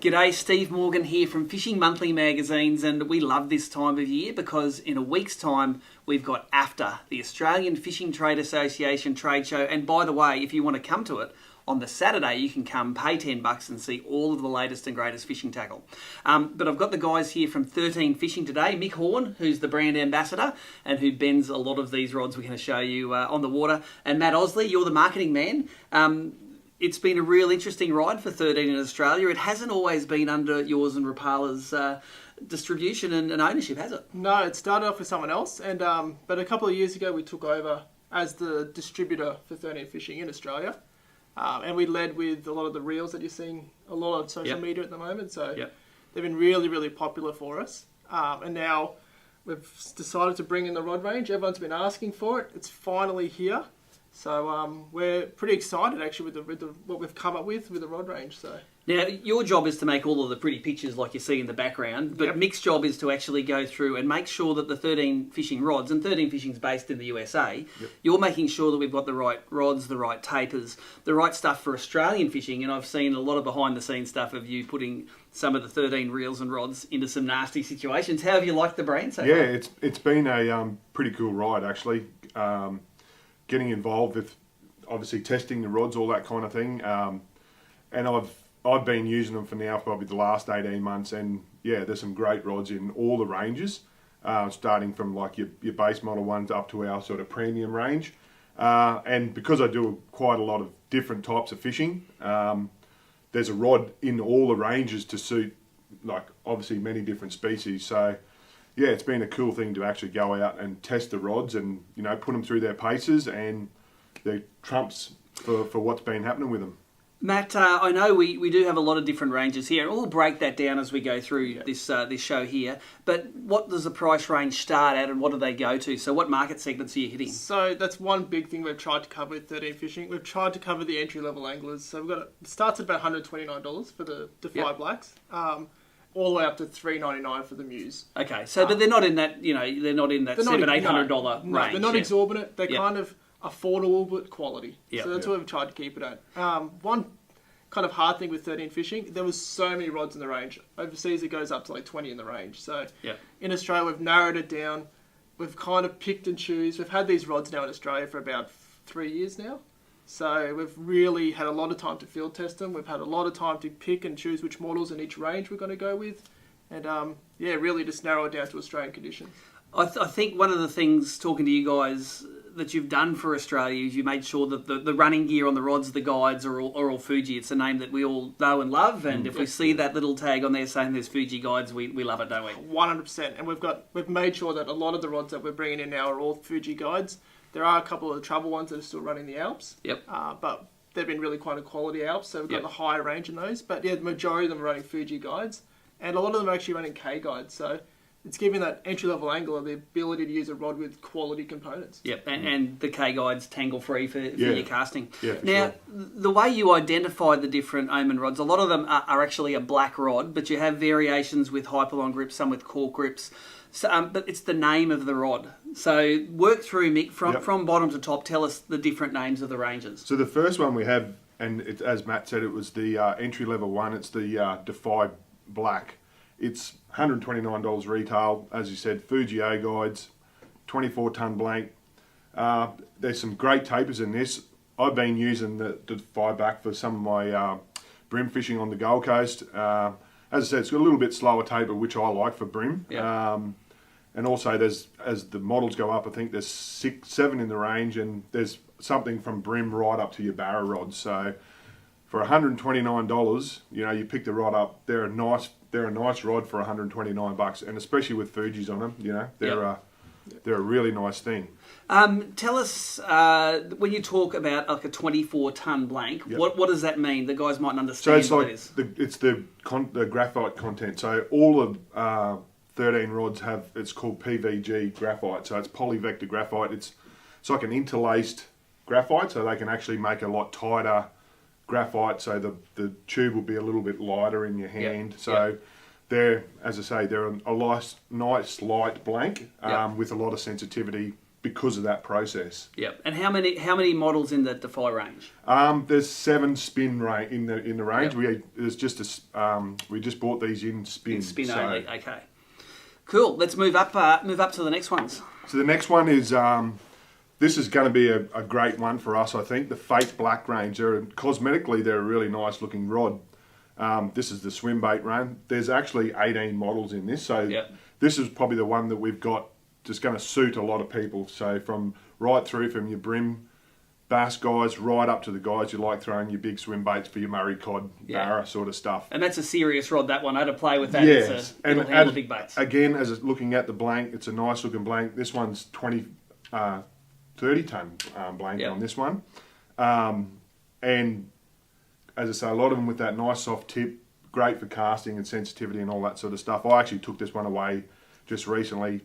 G'day, Steve Morgan here from Fishing Monthly Magazines, and we love this time of year because in a week's time we've got AFTA, the Australian Fishing Trade Association trade show. And by the way, if you want to come to it, on the Saturday you can come, pay $10 and see all of the latest and greatest fishing tackle. But I've got the guys here from 13Fishing today, Mick Horn, who's the brand ambassador and who bends a lot of these rods we're going to show you on the water, and Matt Osley, you're the marketing man. It's been a real interesting ride for 13 in Australia. It hasn't always been under yours and Rapala's distribution and ownership, has it? No, it started off with someone else, and but a couple of years ago we took over as the distributor for 13Fishing in Australia, and we led with a lot of the reels that you're seeing a lot on social media at the moment. So they've been really, really popular for us, and now we've decided to bring in the rod range. Everyone's been asking for it. It's finally here. So we're pretty excited actually with what we've come up with the rod range. So now your job is to make all of the pretty pictures like you see in the background, but Mick's job is to actually go through and make sure that the 13Fishing rods, and 13Fishing's based in the USA, you're making sure that we've got the right rods, the right tapers, the right stuff for Australian fishing. And I've seen a lot of behind the scenes stuff of you putting some of the 13 reels and rods into some nasty situations. How have you liked the brand so far? Yeah, it's been a pretty cool ride actually. Getting involved with obviously testing the rods, all that kind of thing, and I've been using them for now probably the last 18 months, and yeah, there's some great rods in all the ranges, starting from like your base model ones up to our sort of premium range, and because I do quite a lot of different types of fishing, there's a rod in all the ranges to suit like obviously many different species. So yeah, it's been a cool thing to actually go out and test the rods and, you know, put them through their paces and their trumps for what's been happening with them. Matt, I know we do have a lot of different ranges here, and we'll break that down as we go through this show here. But what does the price range start at and what do they go to? So what market segments are you hitting? So that's one big thing we've tried to cover with 13Fishing. We've tried to cover the entry-level anglers. So it starts at about $129 for the Defy Blacks. All the way up to $399 for the Muse. Okay, so but they're not in that, they're not in that $700-800 range. No, they're not exorbitant. They're kind of affordable but quality. So that's what we've tried to keep it at. One kind of hard thing with 13Fishing, there was so many rods in the range. Overseas it goes up to like 20 in the range. So in Australia we've narrowed it down. We've kind of picked and choose. We've had these rods now in Australia for about 3 years now. So we've really had a lot of time to field test them. We've had a lot of time to pick and choose which models in each range we're going to go with. And really just narrow it down to Australian conditions. I think one of the things, talking to you guys, that you've done for Australia is you made sure that the running gear on the rods, the guides, are all Fuji. It's a name that we all know and love. And if we see that little tag on there saying there's Fuji guides, we love it, don't we? 100%. And we've made sure that a lot of the rods that we're bringing in now are all Fuji guides. There are a couple of the trouble ones that are still running the Alps. But they've been really quite a quality Alps, so we've got the higher range in those. But yeah, the majority of them are running Fuji guides, and a lot of them are actually running K guides. So it's giving that entry-level angler the ability to use a rod with quality components. And the K guides tangle-free for your casting. Now, the way you identify the different Omen rods, a lot of them are actually a black rod, but you have variations with hyperlon grips, some with cork grips. So, but it's the name of the rod. So work through, Mick, from bottom to top. Tell us the different names of the ranges. So the first one we have, and as Matt said, it was the entry-level one. It's the Defy Black. It's $129 retail. As you said, Fuji A guides, 24-ton blank. There's some great tapers in this. I've been using the Defy Black for some of my brim fishing on the Gold Coast. As I said, it's got a little bit slower taper, which I like for brim. And also, as the models go up, I think there's 6, 7 in the range, and there's something from brim right up to your barra rods. So for $129, you pick the rod up. They're a nice rod for $129, and especially with Fuji's on them, they're a really nice thing. Tell us, when you talk about like a 24-ton blank, what does that mean? The guys mightn't understand what it is. It's the graphite content. So all of 13 rods have, it's called PVG graphite. So it's polyvector graphite. It's like an interlaced graphite, so they can actually make a lot tighter graphite, so the tube will be a little bit lighter in your hand. So they're, as I say, they're a nice light blank with a lot of sensitivity because of that process. Yep. And how many models in the Defy range? There's 7 spin in the range. Yep. We just bought these in spin. In spin only. Okay. Cool. Let's move up to the next ones. So the next one is this is going to be a great one for us, I think. The Fake Black range. Cosmetically, they're a really nice looking rod. This is the swim bait range. There's actually 18 models in this, so this is probably the one that we've got just going to suit a lot of people. So right through from your brim bass guys right up to the guys you like throwing your big swim baits for your Murray cod, barra sort of stuff. And that's a serious rod, that one. I had to play with that. Yes. It'll handle big baits. Again, looking at the blank, it's a nice looking blank. This one's 30 ton blank on this one. And as I say, a lot of them with that nice soft tip, great for casting and sensitivity and all that sort of stuff. I actually took this one away just recently,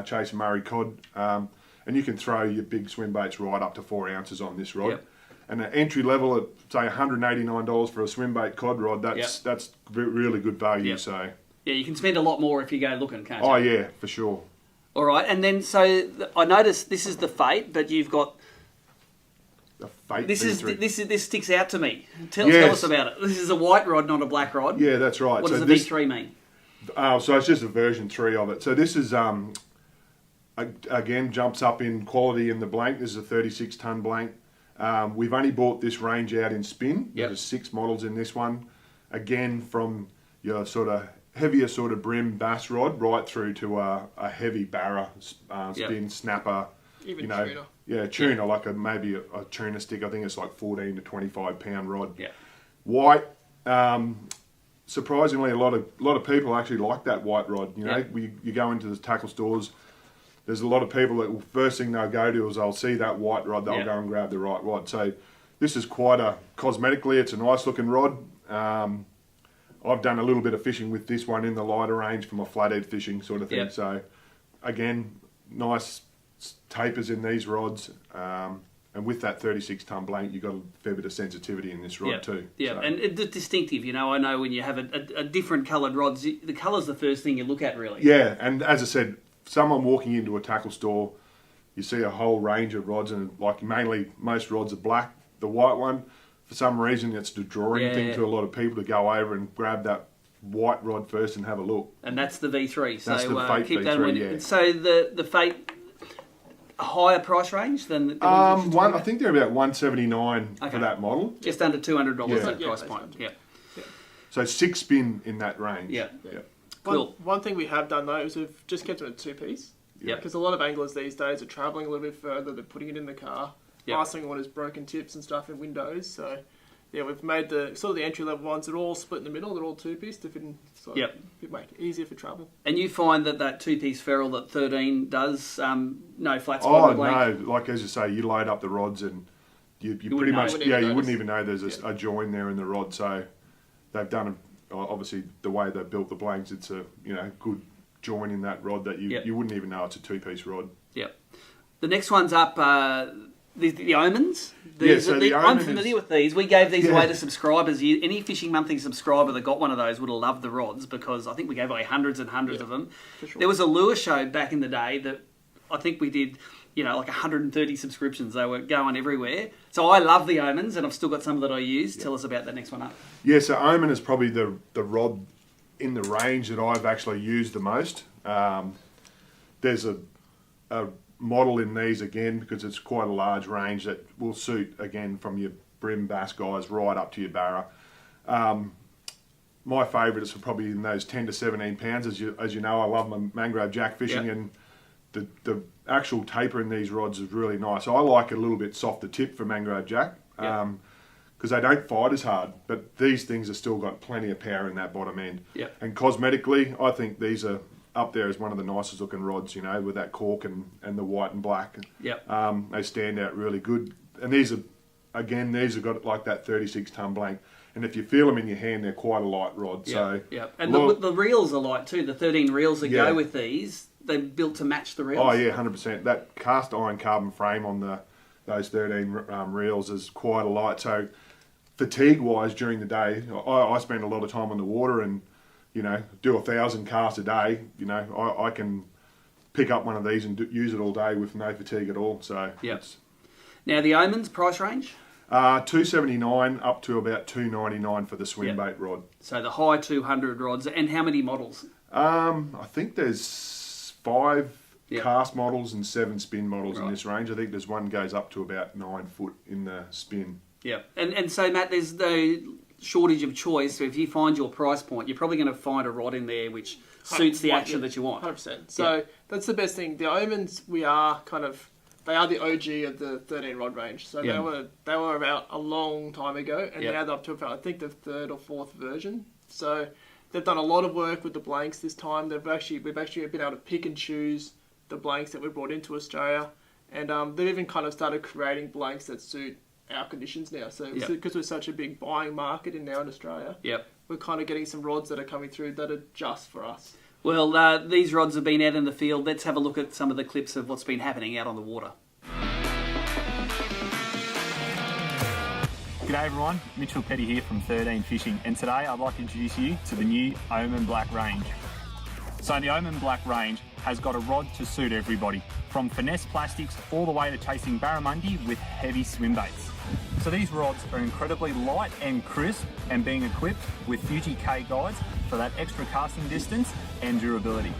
chasing Murray cod. And you can throw your big swim baits right up to 4 ounces on this rod. Yep. And the entry level at, say, $189 for a swim bait cod rod, that's really good value. Yep. So yeah, you can spend a lot more if you go looking, can't you? Oh, yeah, for sure. All right, and then so I noticed this is the Fate, but you've got the Fate. This sticks out to me. Tell us about it. This is a white rod, not a black rod. Yeah, that's right. What does the V3 mean? So it's just a version 3 of it. So this is again jumps up in quality in the blank. This is a 36 ton blank. We've only bought this range out in spin. Yep. There's 6 models in this one. Again, from your sort of heavier sort of brim bass rod right through to a heavy barra spin snapper. Even tuna. Yeah, tuna, like maybe a tuna stick. I think it's like 14 to 25 pound rod. Yeah. White. Surprisingly, a lot of people actually like that white rod. You know, you go into the tackle stores. There's a lot of people that first thing they'll go to is they'll see that white rod, they'll go and grab the right rod. So this is quite cosmetically, it's a nice looking rod. I've done a little bit of fishing with this one in the lighter range for my flathead fishing sort of thing. Yep. So again, nice tapers in these rods. And with that 36 ton blank, you've got a fair bit of sensitivity in this rod too. Yeah, so. And it's distinctive. You know, I know when you have a different coloured rods, the colour's the first thing you look at, really. Yeah, and as I said, someone walking into a tackle store, you see a whole range of rods, and like mainly most rods are black. The white one, for some reason, it's the drawing thing to a lot of people to go over and grab that white rod first and have a look. And that's the V3. So that's the Fate keep V3, that one. yeah. So the Fate, a higher price range than the I think they're about $179 for that model. Just under $200 that price point. Yeah. So 6 spin in that range. Yeah. Cool. One thing we have done though is we've just kept it a 2-piece. Yeah. Because a lot of anglers these days are travelling a little bit further. They're putting it in the car, passing on his broken tips and stuff in windows. So yeah, we've made the sort of the entry level ones. They're all split in the middle. They're all 2-piece to fit in. So make it easier for travel. And you find that 2-piece ferrule that 13 does no flat spot. Oh no! Like as you say, you load up the rods and you pretty much you wouldn't even know there's a join there in the rod. So they've done obviously the way they built the blanks. It's a good join in that rod that you wouldn't even know it's a 2-piece rod. Yep. The next one's up. The Omens. I'm familiar with these. We gave these away to subscribers. Any Fishing Monthly subscriber that got one of those would have loved the rods because I think we gave away hundreds and hundreds of them. Sure. There was a lure show back in the day that I think we did, like 130 subscriptions. They were going everywhere. So I love the Omens and I've still got some that I use. Tell us about the next one up. Yeah, so Omen is probably the rod in the range that I've actually used the most. There's a model in these again because it's quite a large range that will suit again from your brim bass guys right up to your barra. My favourites are probably in those 10 to 17 pounds. As you know, I love my mangrove jack fishing and the actual taper in these rods is really nice. I like a little bit softer tip for mangrove jack because they don't fight as hard, but these things have still got plenty of power in that bottom end. And cosmetically, I think these are up there as one of the nicest looking rods, with that cork and the white and black. They stand out really good. And these have got like that 36 ton blank. And if you feel them in your hand, they're quite a light rod. And the reels are light too. The 13 reels that go with these, they're built to match the reels. Oh yeah, 100%. That cast iron carbon frame on those 13 reels is quite a light. So fatigue wise during the day, I spend a lot of time on the water and do 1,000 casts a day. I can pick up one of these and use it all day with no fatigue at all. So yep. Now the Omen's price range? $279 up to about $299 for the swim bait rod. So the high 200 rods. And how many models? I think there's 5 cast models and 7 spin models in this range. I think there's one goes up to about 9 foot in the spin. Yeah, and so Matt, there's no shortage of choice. So if you find your price point, you're probably going to find a rod in there which suits the action that you want. 100%. So that's the best thing. The Omens, they are the OG of the 13 rod range. So they were about a long time ago, and now they're up to about, I think, the 3rd or 4th version. So they've done a lot of work with the blanks this time. We've actually been able to pick and choose the blanks that we brought into Australia, and they've even kind of started creating blanks that suit our conditions now. So because we're such a big buying market now in Australia, we're kind of getting some rods that are coming through that are just for us. Well, these rods have been out in the field. Let's have a look at some of the clips of what's been happening out on the water. G'day everyone, Mitchell Petty here from 13Fishing, and today I'd like to introduce you to the new Omen Black range. So the Omen Black range has got a rod to suit everybody, from finesse plastics all the way to chasing barramundi with heavy swim baits. So these rods are incredibly light and crisp, and being equipped with Fuji K guides for that extra casting distance and durability.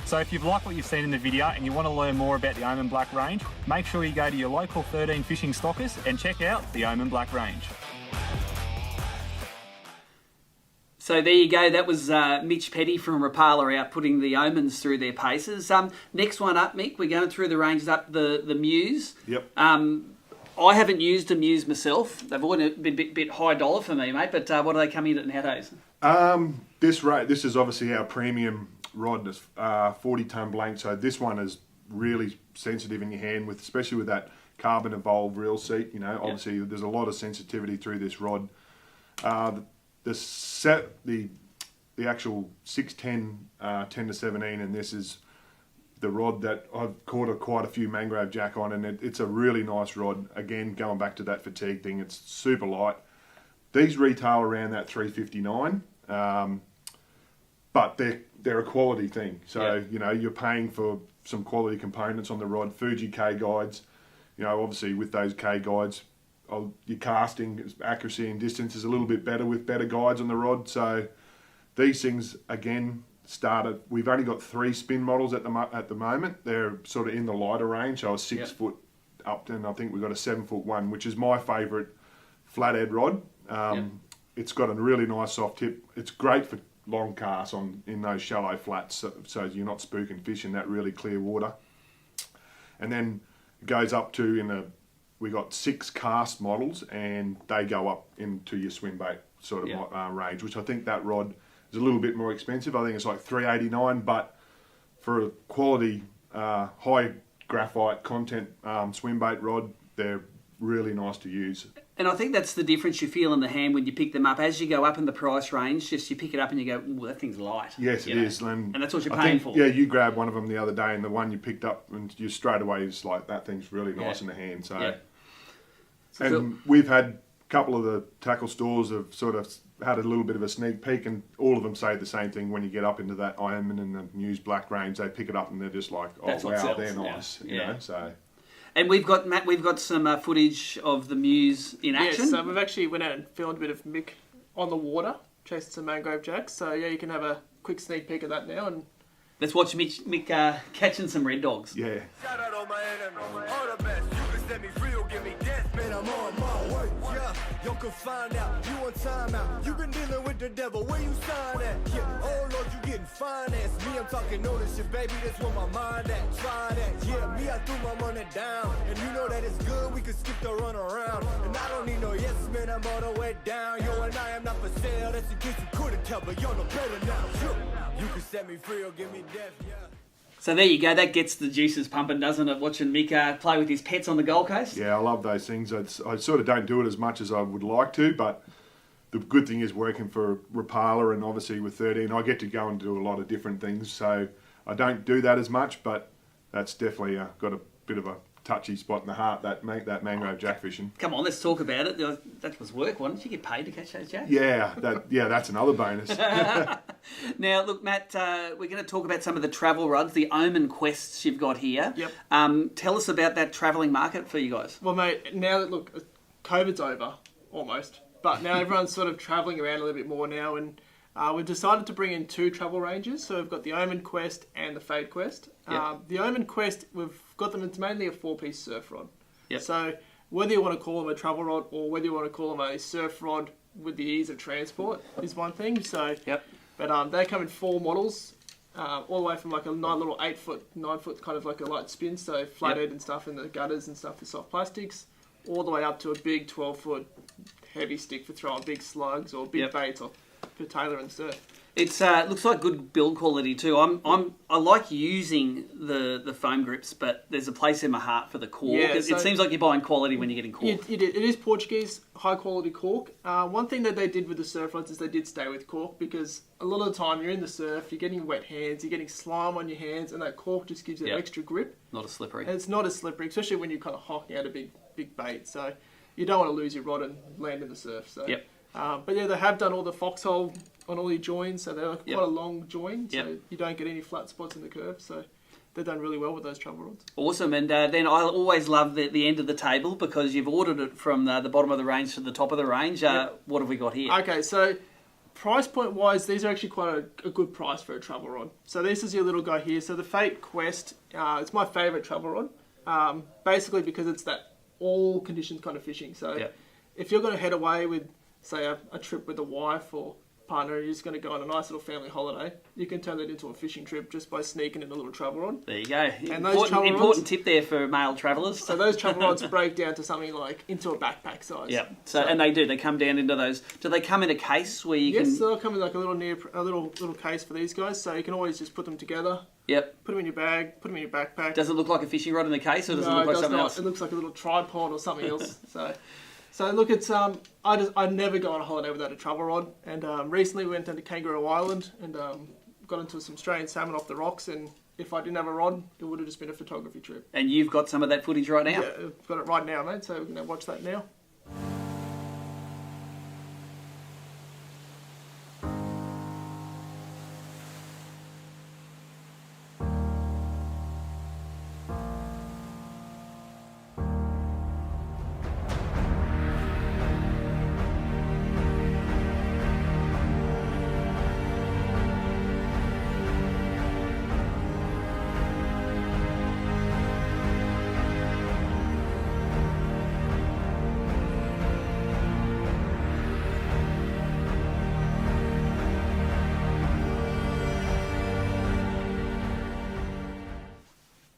So if you've liked what you've seen in the video and you want to learn more about the Omen Black range, make sure you go to your local 13 Fishing stockist and check out the Omen Black range. So there you go, that was Mitch Petty from Rapala out putting the Omens through their paces. Next one up, Mick, we're going through the ranges up, the Muse. Yep. I haven't used a Muse myself. They've always been a bit high dollar for me, mate, but what do they come in at nowadays? This is obviously our premium rod, 40-ton blank, so this one is really sensitive in your hand, with especially with that carbon evolved reel seat. You know, obviously there's a lot of sensitivity through this rod. The actual 610 10 to 17, and this is the rod that I've caught quite a few mangrove jack on, and it's a really nice rod. Again, going back to that fatigue thing, it's super light. These retail around that $359, but they're a quality thing. So you know, you're paying for some quality components on the rod. Fuji K guides, you know, obviously with those K guides, your casting accuracy and distance is a little bit better with better guides on the rod. So these things again started. We've only got 3 spin models at the moment. They're sort of in the lighter range, so a 6 foot up, and I think we've got a 7 foot one, which is my favourite flathead rod. It's got a really nice soft tip. It's great for long casts in those shallow flats, so you're not spooking fish in that really clear water. And then it goes up to we got 6 cast models, and they go up into your swim bait sort of range, which I think that rod is a little bit more expensive. I think it's like $389, but for a quality high graphite content swim bait rod, they're really nice to use. And I think that's the difference you feel in the hand when you pick them up. As you go up in the price range, just you pick it up and you go, "Ooh, that thing's light." Yes, it is. And that's what you're paying for. Yeah, you grabbed one of them the other day, and the one you picked up, and you straight away is like, that thing's really nice in the hand. So, and we've had a couple of the tackle stores have sort of had a little bit of a sneak peek, and all of them say the same thing. When you get up into that Omen and the Muse Black range, they pick it up and they're just like, "Oh wow, they're nice." You know, so. And we've got some footage of the Muse in action. Yes, so we've actually went out and filmed a bit of Mick on the water, chasing some mangrove jacks. So yeah, you can have a quick sneak peek of that now. And let's watch Mick catching some red dogs. Yeah. Shout out on my enemy, all the best. You can set me free or give me death, man. I'm on my way. Yeah, you can find out. You on time out. You been dealing with the devil. Where you sign at? Yeah, oh Lord, you getting financed. Me, I'm talking ownership, baby. That's where my mind at. Try that. Yeah, me, I threw my money down, and you know that it's good. We can skip the run around, and I don't need no yes man. I'm all the way down. Yo, and I am not for sale. That's in case you couldn't tell, but you're no better now. You can set me free or give me death. Yeah. So there you go. That gets the juices pumping, doesn't it? Watching Mick play with his pets on the Gold Coast. Yeah, I love those things. I sort of don't do it as much as I would like to, but the good thing is working for Rapala and obviously with 13, I get to go and do a lot of different things. So I don't do that as much, but that's definitely got a bit of a touchy spot in the heart, that mangrove jack fishing. Come on, let's talk about it. That was work, wasn't it? You get paid to catch those jacks? Yeah, that's another bonus. Now, look, Matt, we're going to talk about some of the travel rods, the Omen Quests you've got here. Yep. Tell us about that travelling market for you guys. Well, mate, now that, look, COVID's over, almost, but now everyone's sort of travelling around a little bit more now, and we've decided to bring in 2 travel ranges. So we've got the Omen Quest and the Fade Quest. Yep. The Omen Quest, we've got them, it's mainly a 4-piece surf rod. Yep. So whether you want to call them a travel rod or whether you want to call them a surf rod with the ease of transport is one thing. So, yep. But they come in 4 models, all the way from like a nice little 8-foot, 9-foot kind of like a light spin, so flathead Yep. and stuff in the gutters and stuff for soft plastics, all the way up to a big 12-foot heavy stick for throwing big slugs or big Yep. baits or for Taylor and surf. It's looks like good build quality too. I like using the foam grips, but there's a place in my heart for the cork. Yeah, it seems like you're buying quality when you're getting cork. It is Portuguese, high quality cork. One thing that they did with the surf rods is they did stay with cork, because a lot of the time you're in the surf, you're getting wet hands, you're getting slime on your hands, and that cork just gives you Yep. extra grip. Not as slippery. And it's not as slippery, especially when you're kind of hocking out a big bait. So you don't want to lose your rod and land in the surf. So. Yep. But yeah, they have done all the foxhole on all your joins, so they're Yep. quite a long join, so Yep. you don't get any flat spots in the curve. So they've done really well with those travel rods. Awesome, and then I always love the end of the table, because you've ordered it from the bottom of the range to the top of the range. Yep. What have we got here? Okay, so price point wise, these are actually quite a good price for a travel rod. So this is your little guy here. So the Fate Quest, it's my favourite travel rod, basically because it's that all conditions kind of fishing. So Yep. if you're going to head away with, say, a trip with a wife or partner, you're just going to go on a nice little family holiday, you can turn that into a fishing trip just by sneaking in a little travel rod. There you go. And those travel Important rods, tip there for male travellers. so those travel rods break down to something like into a backpack size. Yeah. So and they come down into those. Do they come in a case where you Yes, can? so they'll come in like a little case for these guys, so you can always just put them together. Yep. Put them in your bag, put them in your backpack. Does it look like a fishing rod in the case, or does it look like does something not. else? It looks like a little tripod or something else. So look, it's I never go on a holiday without a travel rod. And recently we went down to Kangaroo Island and got into some Australian salmon off the rocks. And if I didn't have a rod, it would have just been a photography trip. And you've got some of that footage right now. Yeah, I've got it right now, mate. So we're gonna watch that now.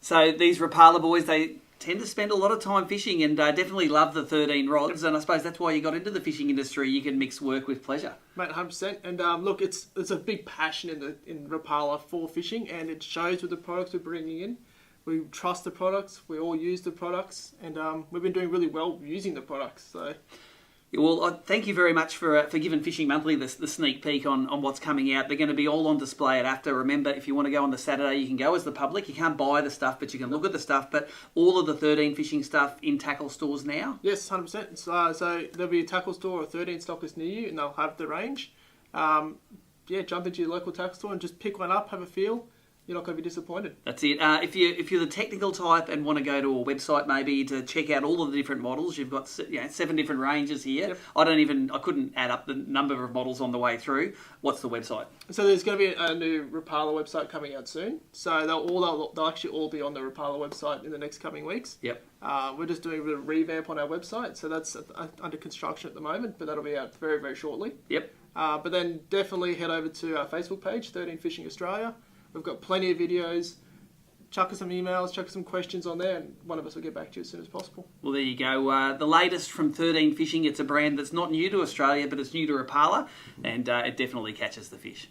So these Rapala boys, they tend to spend a lot of time fishing and definitely love the 13 rods. And I suppose that's why you got into the fishing industry. You can mix work with pleasure. Mate, 100%. And look, it's a big passion in Rapala for fishing, and it shows with the products we're bringing in. We trust the products, we all use the products, and we've been doing really well using the products. So, Well, thank you very much for giving Fishing Monthly the sneak peek on what's coming out. They're going to be all on display at AFTA. Remember, if you want to go on the Saturday, you can go as the public. You can't buy the stuff, but you can look at the stuff. But all of the 13 fishing stuff in tackle stores now? yes, 100%. So there'll be a tackle store or 13 stockers near you, and they'll have the range. Jump into your local tackle store and just pick one up, have a feel. You're not going to be disappointed. That's it. If you're the technical type and want to go to a website maybe to check out all of the different models, you've got 7 different ranges here. Yep. I couldn't add up the number of models on the way through. What's the website? So there's going to be a new Rapala website coming out soon. So they'll actually all be on the Rapala website in the next coming weeks. Yep. We're just doing a bit of revamp on our website, so that's under construction at the moment, but that'll be out very, very shortly. Yep. But then definitely head over to our Facebook page, 13 Fishing Australia. We've got plenty of videos. Chuck us some emails, chuck us some questions on there, and one of us will get back to you as soon as possible. Well, there you go. The latest from 13 Fishing. It's a brand that's not new to Australia, but it's new to Rapala, and it definitely catches the fish.